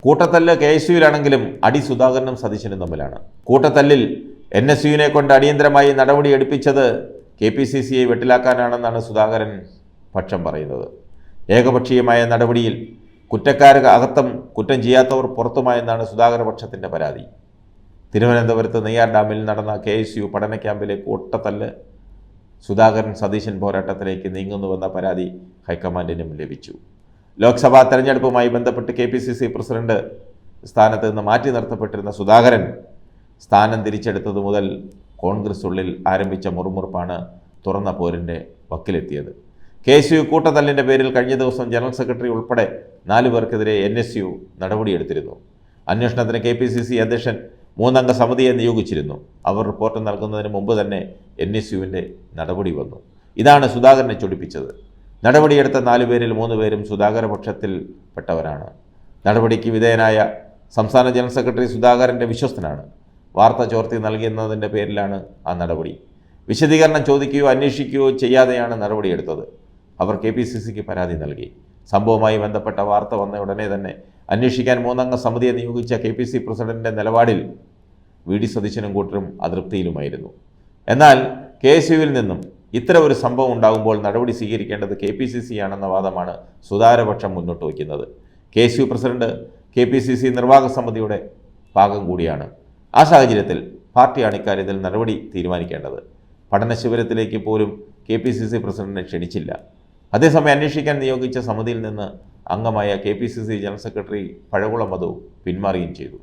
കൂട്ടത്തല്ല് KSUവിലാണെങ്കിലും അടി സുധാകരനും സതീശനും തമ്മിലാണ്. കൂട്ടത്തല്ലിൽ NSUവിനെ കൊണ്ട് അടിയന്തരമായി നടപടി എടുപ്പിച്ചത് KPCCയെ വെട്ടിലാക്കാനാണെന്നാണ് സുധാകരൻ പക്ഷം പറയുന്നത്. ഏകപക്ഷീയമായ നടപടിയിൽ കുറ്റക്കാർ അകത്തും കുറ്റം ചെയ്യാത്തവർ പുറത്തുമായെന്നാണ് സുധാകര പക്ഷത്തിൻ്റെ പരാതി. തിരുവനന്തപുരത്ത് നെയ്യാർ ഡാമിൽ നടന്ന KSU പഠന ക്യാമ്പിലെ കൂട്ടത്തല്ല് സുധാകരൻ സതീശൻ പോരാട്ടത്തിലേക്ക് നീങ്ങുന്നുവെന്ന പരാതി ഹൈക്കമാൻഡിനും ലഭിച്ചു. ലോക്സഭാ തെരഞ്ഞെടുപ്പുമായി ബന്ധപ്പെട്ട് KPCC പ്രസിഡന്റ് സ്ഥാനത്ത് നിന്ന് മാറ്റി നിർത്തപ്പെട്ടിരുന്ന സുധാകരൻ സ്ഥാനം തിരിച്ചെടുത്തതു മുതൽ കോൺഗ്രസ് ഉള്ളിൽ ആരംഭിച്ച മുറുമുറുപ്പാണ് തുറന്ന പോരിൻ്റെ വക്കിലെത്തിയത്. KSU കൂട്ടത്തല്ലിൻ്റെ പേരിൽ കഴിഞ്ഞ ദിവസം ജനറൽ സെക്രട്ടറി ഉൾപ്പെടെ 4 പേർക്കെതിരെ NSU നടപടിയെടുത്തിരുന്നു. അന്വേഷണത്തിന് KPCC അധ്യക്ഷൻ 3 അംഗ സമിതിയെ നിയോഗിച്ചിരുന്നു. അവർ റിപ്പോർട്ട് നൽകുന്നതിന് മുമ്പ് തന്നെ NSUവിൻ്റെ നടപടി വന്നു. ഇതാണ് സുധാകരനെ ചൊടിപ്പിച്ചത്. നടപടിയെടുത്ത 4 പേരിൽ 3 പേരും സുധാകര പക്ഷത്തിൽ പെട്ടവരാണ്. നടപടിക്ക് വിധേയനായ സംസ്ഥാന ജനറൽ സെക്രട്ടറി സുധാകരൻ്റെ വിശ്വസ്തനാണ്. വാർത്ത ചോർത്തി നൽകിയെന്നതിൻ്റെ പേരിലാണ് ആ നടപടി. വിശദീകരണം ചോദിക്കുകയോ അന്വേഷിക്കുകയോ ചെയ്യാതെയാണ് നടപടിയെടുത്തത്. അവർ KPCCക്ക് പരാതി നൽകി. സംഭവവുമായി ബന്ധപ്പെട്ട വാർത്ത വന്ന ഉടനെ തന്നെ അന്വേഷിക്കാൻ 3 അംഗ സമിതിയെ നിയോഗിച്ച KPCC പ്രസിഡന്റിൻ്റെ നിലപാടിൽ VD സതീശനും കൂട്ടരും അതൃപ്തിയിലുമായിരുന്നു. എന്നാൽ KSUവിൽ നിന്നും ഇത്തരം ഒരു സംഭവം ഉണ്ടാകുമ്പോൾ നടപടി സ്വീകരിക്കേണ്ടത് KPCC ആണെന്ന വാദമാണ് സുധാകരപക്ഷം മുന്നോട്ട് വയ്ക്കുന്നത്. KSU പ്രസിഡന്റ് KPCC നിർവാഹക സമിതിയുടെ ഭാഗം കൂടിയാണ്. ആ സാഹചര്യത്തിൽ പാർട്ടിയാണ് ഇക്കാര്യത്തിൽ നടപടി തീരുമാനിക്കേണ്ടത്. പഠന ശിബിരത്തിലേക്ക് പോലും KPCC പ്രസിഡന്റിനെ ക്ഷണിച്ചില്ല. അതേസമയം അന്വേഷിക്കാൻ നിയോഗിച്ച സമിതിയിൽ നിന്ന് അംഗമായ KPCC ജനറൽ സെക്രട്ടറി പഴകുളം മധു പിന്മാറുകയും ചെയ്തു.